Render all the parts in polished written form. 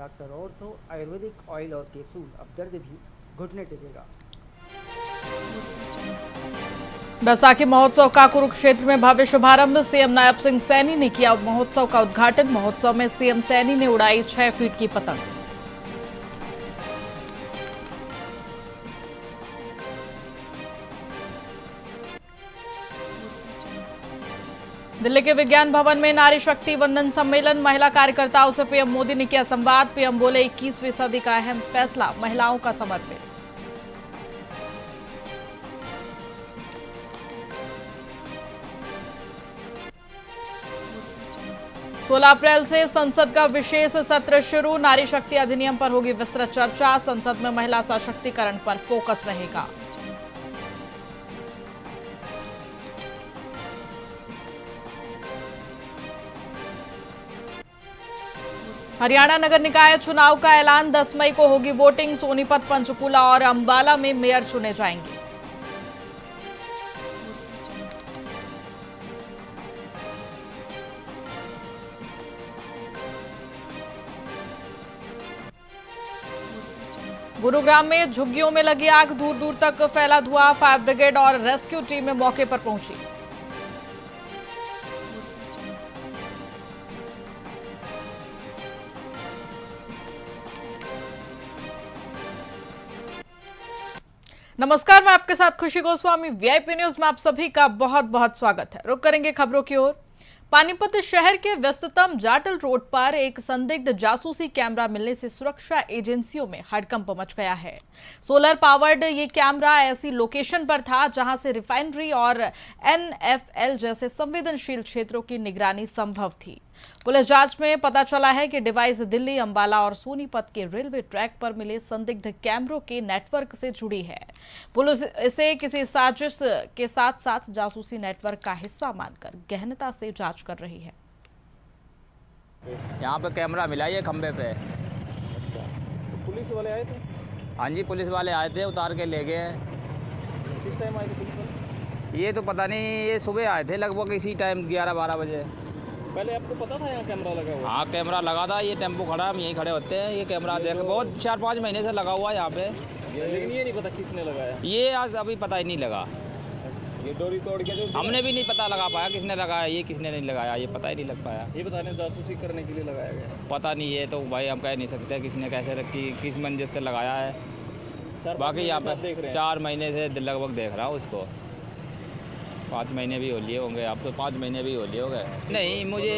Doctor ortho Ayurvedic oil और capsule, अब दर्द भी घुटने टेकेगा। बैसाखी महोत्सव का कुरुक्षेत्र में भव्य शुभारंभ। सीएम नायब सिंह सैनी ने किया महोत्सव का उद्घाटन। महोत्सव में सीएम सैनी ने उड़ाई 6 फीट की पतंग। दिल्ली के विज्ञान भवन में नारी शक्ति वंदन सम्मेलन। महिला कार्यकर्ताओं से पीएम मोदी ने किया संवाद। पीएम बोले 21वीं सदी का अहम फैसला महिलाओं का समर्पित। 16 अप्रैल से संसद का विशेष सत्र शुरू। नारी शक्ति अधिनियम पर होगी विस्तृत चर्चा। संसद में महिला सशक्तिकरण पर फोकस रहेगा। हरियाणा नगर निकाय चुनाव का ऐलान। 10 मई को होगी वोटिंग। सोनीपत, पंचकूला और अंबाला में मेयर चुने जाएंगे। गुरुग्राम में झुग्गियों में लगी आग। दूर दूर तक फैला धुआं। फायर ब्रिगेड और रेस्क्यू टीमें मौके पर पहुंची। नमस्कार, मैं आपके साथ खुशी गोस्वामी। वीआईपी न्यूज में आप सभी का बहुत बहुत स्वागत है। रुक करेंगे खबरों की ओर। पानीपत शहर के व्यस्ततम जाटल रोड पर एक संदिग्ध जासूसी कैमरा मिलने से सुरक्षा एजेंसियों में हड़कंप मच गया है। सोलर पावर्ड ये कैमरा ऐसी लोकेशन पर था जहां से रिफाइनरी और एनएफएल जैसे संवेदनशील क्षेत्रों की निगरानी संभव थी। पुलिस जांच में पता चला है कि डिवाइस दिल्ली, अंबाला और सोनीपत के रेलवे ट्रैक पर मिले संदिग्ध कैमरों के नेटवर्क से जुड़ी है। पुलिस इसे किसी साजिश के साथ साथ जासूसी नेटवर्क का हिस्सा मानकर गहनता से जांच कर रही है। यहाँ पे कैमरा मिला ये खंबे पे। तो पुलिस वाले आए थे? हाँ जी, पुलिस वाले आए थे, उतार के ले गए। किस टाइम आए थे पुलिस वाले? ये तो पता नहीं, ये सुबह आए थे लगभग इसी टाइम 11-12 बजे। पहले आपको पता था यहाँ कैमरा लगा हुआ? हाँ, कैमरा लगा था। ये टेम्पो खड़ा, हम यहीं खड़े होते हैं। ये कैमरा देख बहुत 4-5 महीने से लगा हुआ है यहाँ पे। लेकिन ये नहीं पता किसने लगाया? ये आज अभी पता ही नहीं लगा। ये डोरी तोड़ के जो हमने भी नहीं पता लगा पाया किसने लगाया, ये किसने नहीं लगाया, ये पता ही नहीं लग पाया। ये बताने जासूसी करने के लिए लगाया गया? पता नहीं, ये तो भाई हम कह नहीं सकते किसने कैसे रखी, किस मंजिल पे लगाया है। बाकी यहाँ पे 4 महीने से लगभग देख रहा हूँ उसको। 5 महीने भी हो लिए होंगे, अब तो 5 महीने भी हो लिए हो गए। नहीं, मुझे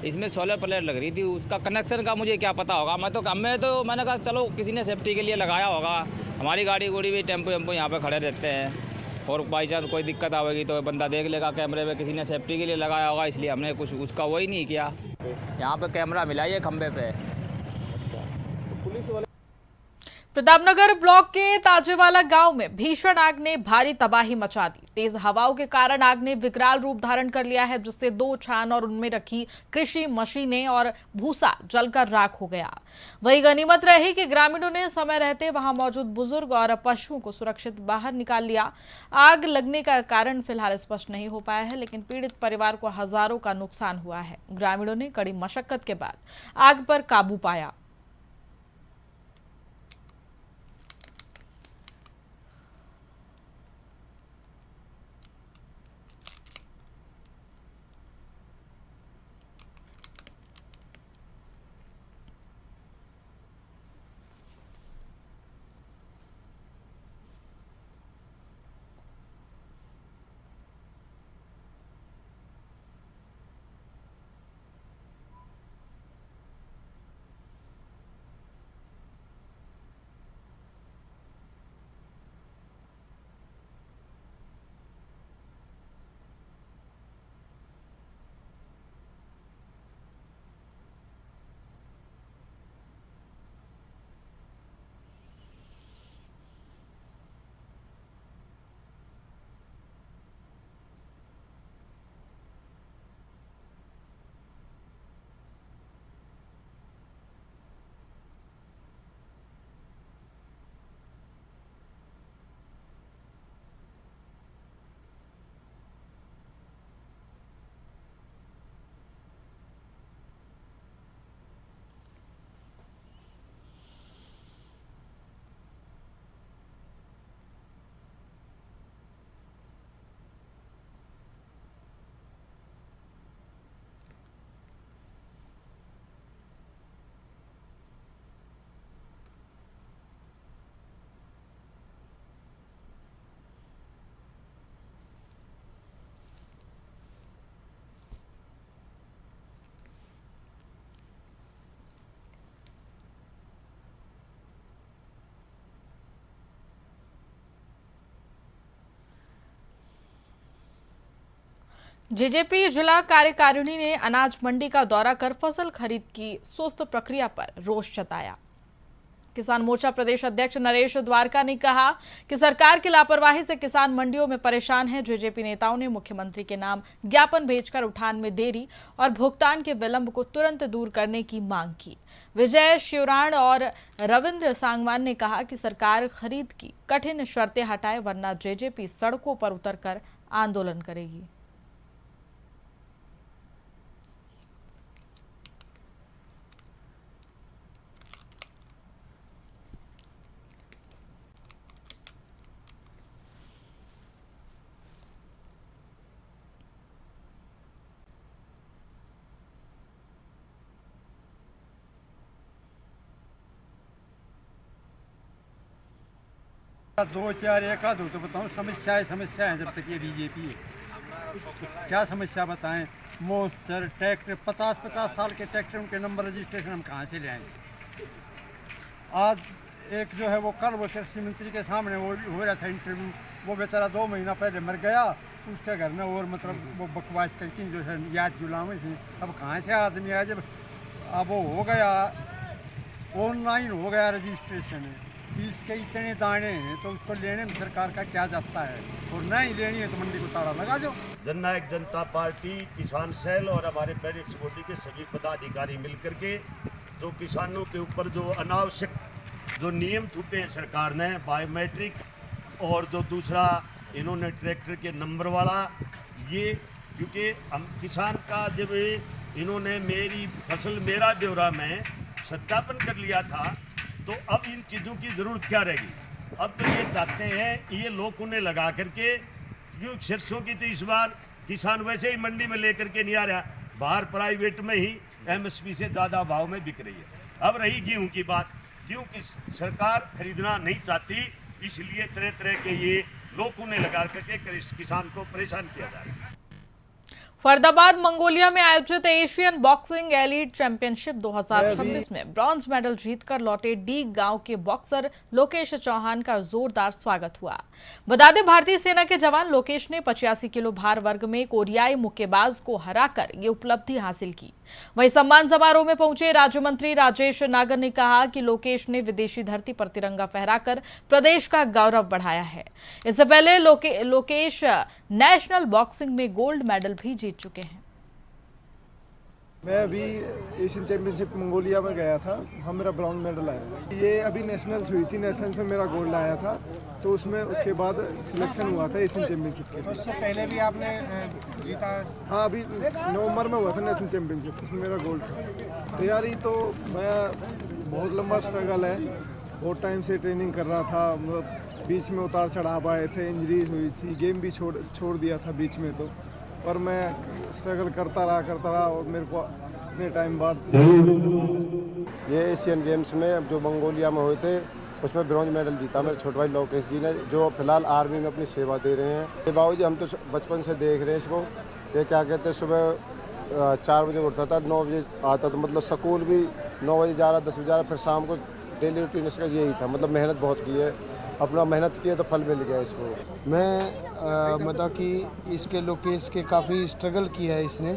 इसमें सोलर प्लेट लग रही थी, उसका कनेक्शन का मुझे क्या पता होगा। मैंने कहा चलो किसी ने सेफ्टी के लिए लगाया होगा। हमारी गाड़ी गुड़ी भी टेम्पो वेम्पो यहाँ पे खड़े रहते हैं, और बाई चांस कोई दिक्कत आएगी तो बंदा देख लेगा कैमरे में, किसी ने सेफ्टी के लिए लगाया होगा, इसलिए हमने कुछ उसका वही नहीं किया। यहाँ पे कैमरा मिला ये खंबे पे। तो पुलिस वाले प्रतापनगर ब्लॉक के ताजेवाला गांव में भीषण आग ने भारी तबाही मचा दी। तेज हवाओं के कारण आग ने विकराल रूप धारण कर लिया है, जिससे 2 छान और उनमें रखी कृषि मशीनें और भूसा जलकर राख हो गया। वही गनीमत रही कि ग्रामीणों ने समय रहते वहां मौजूद बुजुर्ग और पशुओं को सुरक्षित बाहर निकाल लिया। आग लगने का कारण फिलहाल स्पष्ट नहीं हो पाया है, लेकिन पीड़ित परिवार को हजारों का नुकसान हुआ है। ग्रामीणों ने कड़ी मशक्कत के बाद आग पर काबू पाया। जेजेपी जिला कार्यकारिणी ने अनाज मंडी का दौरा कर फसल खरीद की सुस्त प्रक्रिया पर रोष जताया। किसान मोर्चा प्रदेश अध्यक्ष नरेश द्वारका ने कहा कि सरकार की लापरवाही से किसान मंडियों में परेशान हैं। जेजेपी नेताओं ने मुख्यमंत्री के नाम ज्ञापन भेजकर उठान में देरी और भुगतान के विलंब को तुरंत दूर करने की मांग की। विजय शिवराण और रविंद्र सांगवान ने कहा कि सरकार खरीद की कठिन शर्तें हटाए, वरना जेजेपी सड़कों पर उतरकर आंदोलन करेगी। दो चार एक आध हो तो बताऊँ, समस्या है जब तक ये बीजेपी है। क्या समस्या बताएं? मोस्टर ट्रैक्टर 50-50 साल के ट्रैक्टर, उनके नंबर रजिस्ट्रेशन हम कहाँ से ले आएंगे? आज एक जो है वो कल वो कृषि मंत्री के सामने वो हो रहा था इंटरव्यू, वो बेचारा 2 महीना पहले मर गया, उसके घर में और मतलब वो बकवास करके जो है याद जुलावे थी। अब कहाँ से आदमी आया? जब अब वो हो गया, ऑनलाइन हो गया रजिस्ट्रेशन, इसके इतने दाने हैं तो उसको लेने में सरकार का क्या जाता है? और नहीं लेनी है तो मंडी को ताला लगा दो। जननायक जनता पार्टी, किसान सेल और हमारे पेरेंट्स बॉडी के सभी पदाधिकारी मिलकर के जो किसानों के ऊपर जो अनावश्यक जो नियम थोपे हैं सरकार ने, बायोमेट्रिक और जो दूसरा इन्होंने ट्रैक्टर के नंबर वाला, ये क्योंकि हम किसान का जब इन्होंने मेरी फसल मेरा ब्यौरा में सत्यापन कर लिया था तो अब इन चीज़ों की ज़रूरत क्या रहेगी? अब तो ये चाहते हैं ये लोग उन्हें लगा करके, क्यों सरसों की तो इस बार किसान वैसे ही मंडी में लेकर के नहीं आ रहा, बाहर प्राइवेट में ही एमएसपी से ज़्यादा भाव में बिक रही है। अब रही गेहूं की बात, गेहूं की सरकार खरीदना नहीं चाहती, इसलिए तरह तरह के ये लोग उन्हें लगा करके किसान को परेशान किया जा रहा है। फरीदाबाद मंगोलिया में आयोजित एशियन बॉक्सिंग एलीट चैंपियनशिप 2026 में ब्रॉन्ज मेडल जीतकर लौटे डी गांव के बॉक्सर लोकेश चौहान का जोरदार स्वागत हुआ। बता दें, भारतीय सेना के जवान लोकेश ने 85 किलो भार वर्ग में कोरियाई मुक्केबाज को हराकर ये उपलब्धि हासिल की। वहीं सम्मान समारोह में पहुंचे राज्य मंत्री राजेश नागर ने कहा कि लोकेश ने विदेशी धरती पर तिरंगा फहराकर प्रदेश का गौरव बढ़ाया है। इससे पहले लोकेश नेशनल बॉक्सिंग में गोल्ड मेडल भी जीत चुके हैं। मैं अभी एशियन चैंपियनशिप मंगोलिया में गया था, वहाँ मेरा ब्रॉन्ज मेडल आया। ये अभी नेशनल्स हुई थी, नेशनल्स में मेरा गोल्ड आया था, तो उसमें उसके बाद सिलेक्शन हुआ था एशियन चैंपियनशिप के लिए। उससे पहले भी आपने जीता? हाँ, अभी नवंबर में हुआ था नेशनल चैंपियनशिप, उसमें मेरा गोल्ड था। तैयारी तो मैं बहुत लंबा स्ट्रगल है, बहुत टाइम से ट्रेनिंग कर रहा था, मतलब बीच में उतार चढ़ाव आए थे, इंजरीज हुई थी, गेम भी छोड़ दिया था बीच में, तो पर मैं स्ट्रगल करता रहा और मेरे को इतने टाइम बाद ये एशियन गेम्स में जो मंगोलिया में हुए थे उसमें ब्रॉन्ज मेडल जीता मेरे छोटे भाई लोकेश जी ने, जो फिलहाल आर्मी में अपनी सेवा दे रहे हैं। ये बाबूजी हम तो बचपन से देख रहे हैं इसको, ये क्या कहते हैं, सुबह 4 बजे उठता था, 9 बजे आता था, मतलब स्कूल भी 9 बजे जा रहा, 10 बजे जा रहा, फिर शाम को डेली रूटीन इसका यही था। मतलब मेहनत बहुत की है, अपना मेहनत किया तो फल मिल गया इसको। मैं मतलब कि इसके लोकेश के काफ़ी स्ट्रगल किया है इसने,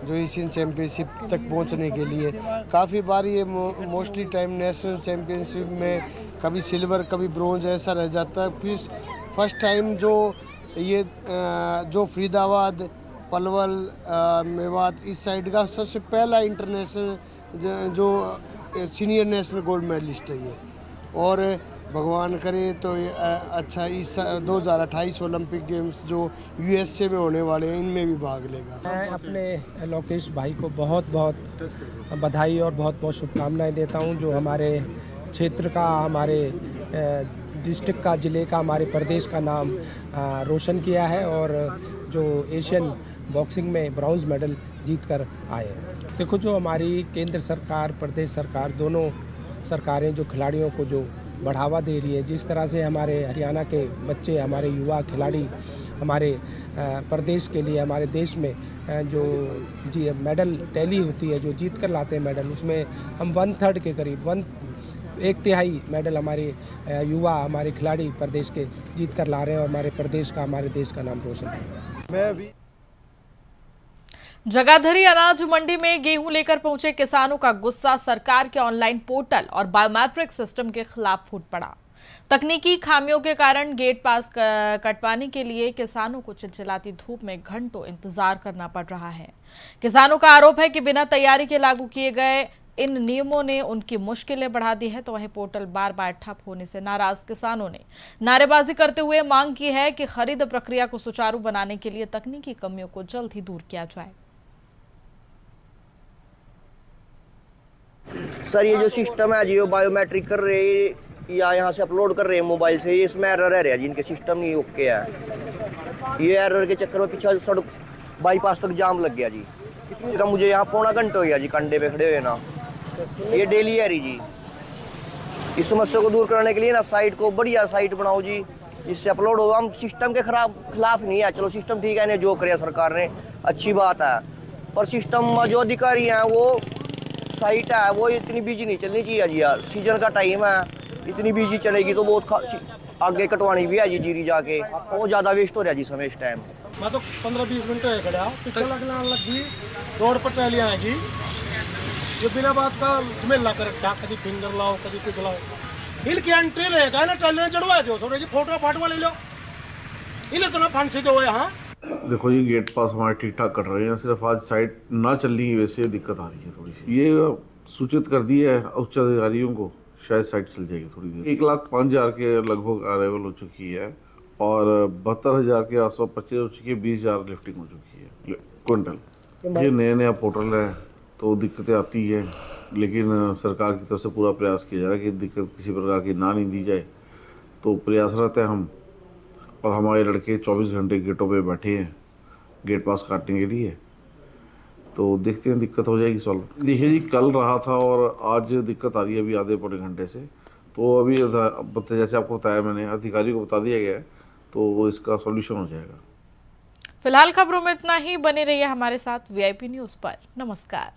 जो एशियन चैम्पियनशिप तक पहुंचने के लिए। काफ़ी बार ये मोस्टली टाइम नेशनल चैम्पियनशिप में कभी सिल्वर कभी ब्रोंज ऐसा रह जाता है। फिर फर्स्ट टाइम जो ये जो फरीदाबाद, पलवल, मेवात इस साइड का सबसे पहला इंटरनेशनल जो सीनियर नेशनल गोल्ड मेडलिस्ट है ये, और भगवान करे तो अच्छा इस 2028 ओलंपिक गेम्स जो यूएसए में होने वाले हैं इनमें भी भाग लेगा। मैं अपने लोकेश भाई को बहुत बहुत बधाई और बहुत बहुत शुभकामनाएं देता हूं, जो हमारे क्षेत्र का, हमारे डिस्ट्रिक्ट का, ज़िले का, हमारे प्रदेश का नाम रोशन किया है और जो एशियन बॉक्सिंग में ब्रॉन्ज मेडल जीत कर आए। देखो, जो हमारी केंद्र सरकार, प्रदेश सरकार, दोनों सरकारें जो खिलाड़ियों को जो बढ़ावा दे रही है, जिस तरह से हमारे हरियाणा के बच्चे, हमारे युवा खिलाड़ी हमारे प्रदेश के लिए, हमारे देश में जो जी मेडल टैली होती है, जो जीत कर लाते हैं मेडल, उसमें हम 1/3 के करीब 1/3 मेडल हमारे युवा, हमारे खिलाड़ी प्रदेश के जीत कर ला रहे हैं और हमारे प्रदेश का, हमारे देश का नाम रोशन है। मैं अभी जगाधरी अनाज मंडी में गेहूं लेकर पहुंचे किसानों का गुस्सा सरकार के ऑनलाइन पोर्टल और बायोमेट्रिक सिस्टम के खिलाफ फूट पड़ा। तकनीकी खामियों के कारण गेट पास कटवाने के लिए किसानों को चिलचिलाती धूप में घंटों इंतजार करना पड़ रहा है। किसानों का आरोप है कि बिना तैयारी के लागू किए गए इन नियमों ने उनकी मुश्किलें बढ़ा दी है। तो वहीं पोर्टल बार बार ठप होने से नाराज किसानों ने नारेबाजी करते हुए मांग की है कि खरीद प्रक्रिया को सुचारू बनाने के लिए तकनीकी कमियों को जल्द ही दूर किया जाए। सर, ये जो सिस्टम है जो बायोमेट्रिक कर रहे हैं या यहाँ से अपलोड कर रहे हैं मोबाइल से, ये इसमें एरर रह रहा है जी। इनके सिस्टम नहीं ओके है। ये एरर के चक्कर में पीछे सड़क बाईपास तक जाम लग गया जी। इसका मुझे यहाँ पौना घंटा हो गया जी कंडे पे खड़े हुए ना। ये डेली है जी। इस समस्या को दूर करने के लिए ना साइट को बढ़िया साइट बनाओ जी, जिससे अपलोड हो। हम सिस्टम के खिलाफ नहीं है, चलो सिस्टम ठीक है, इन्हें जो करे सरकार ने अच्छी बात है, पर सिस्टम में जो अधिकारी हैं वो साइट है वो इतनी बिजी नहीं चलनी चाहिए जी। यार सीजन का टाइम है, इतनी बिजी चलेगी तो बहुत आगे कटवानी भी है जी। जीरी जाके वो ज़्यादा वेस्ट हो रहा है जी समय इस टाइम। मैं तो 15-20 मिनट है खड़ा, पीछे लगना लगी, रोड पर ट्रैलियाँ आएगी, ये बिना बात का झमेला कर रखा, कभी फिंगर लाओ कभी कुछ लाओ। हिल की एंट्री रहेगा ना, ट्रैलियाँ चढ़वा दो, थोड़े जी फोटो फाटवा ले लो, इन्हें तो ना फांसी दो यहाँ। देखो ये गेट पास हमारे ठीक ठाक कर रहे हैं, सिर्फ आज साइट ना चलने की वजह से दिक्कत आ रही है थोड़ी सी। ये सूचित कर दिया है उच्च अधिकारियों को, शायद साइट चल जाएगी थोड़ी देर। 1,05,000 के लगभग अराइवल हो चुकी है और 72,000 के आसपास परचेज हो चुकी है, 20,000 लिफ्टिंग हो चुकी है क्विंटल। ये नया पोर्टल है तो दिक्कतें आती है, लेकिन सरकार की तरफ से पूरा प्रयास किया जा रहा है कि दिक्कत किसी प्रकार की ना नहीं दी जाए। तो प्रयासरत है हम, और हमारे लड़के 24 घंटे गेटों पे बैठे हैं गेट पास काटने के लिए। तो देखते हैं दिक्कत हो जाएगी सॉल्व। देखिए जी, कल रहा था और आज दिक्कत आ रही है अभी आधे पौने घंटे से। तो अभी जैसे आपको बताया मैंने, अधिकारी को बता दिया गया है, तो इसका सॉल्यूशन हो जाएगा। फिलहाल खबरों में इतना ही। बने रहिए हमारे साथ VIP न्यूज़ पर। नमस्कार।